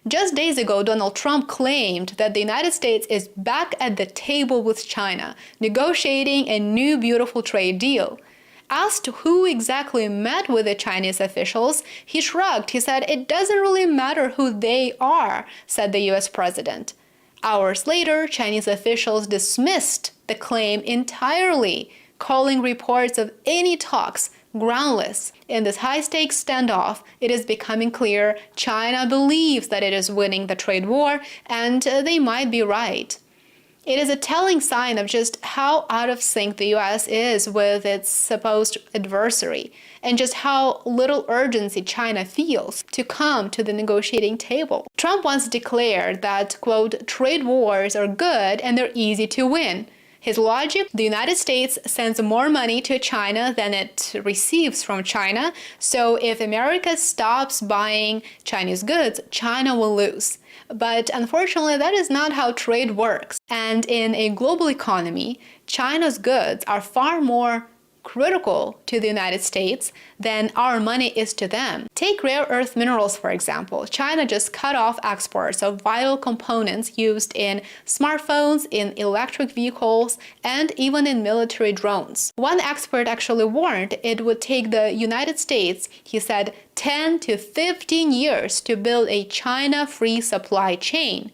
Just days ago, Donald Trump claimed that the United States is back at the table with China, negotiating a new beautiful trade deal. Asked who exactly met with the Chinese officials, he shrugged. He said, "It doesn't really matter who they are," said the US president. Hours later, Chinese officials dismissed the claim entirely, calling reports of any talks groundless. In this high-stakes standoff, it is becoming clear China believes that it is winning the trade war, and they might be right. It is a telling sign of just how out of sync the US is with its supposed adversary, and just how little urgency China feels to come to the negotiating table. Trump once declared that, quote, "trade wars are good and they're easy to win." His logic: the United States sends more money to China than it receives from China, so if America stops buying Chinese goods, China will lose. But unfortunately, that is not how trade works. And in a global economy, China's goods are far more critical to the United States than our money is to them. Take rare earth minerals, for example. China just cut off exports of vital components used in smartphones, in electric vehicles, and even in military drones. One expert actually warned it would take the United States, he said, 10 to 15 years to build a China-free supply chain.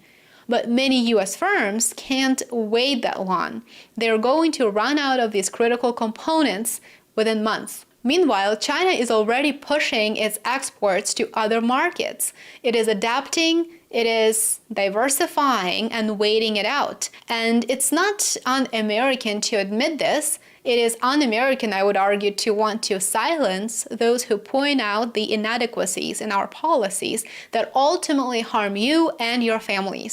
But many US firms can't wait that long. They're going to run out of these critical components within months. Meanwhile, China is already pushing its exports to other markets. It is adapting, it is diversifying and waiting it out. And it's not un-American to admit this. It is un-American, I would argue, to want to silence those who point out the inadequacies in our policies that ultimately harm you and your families.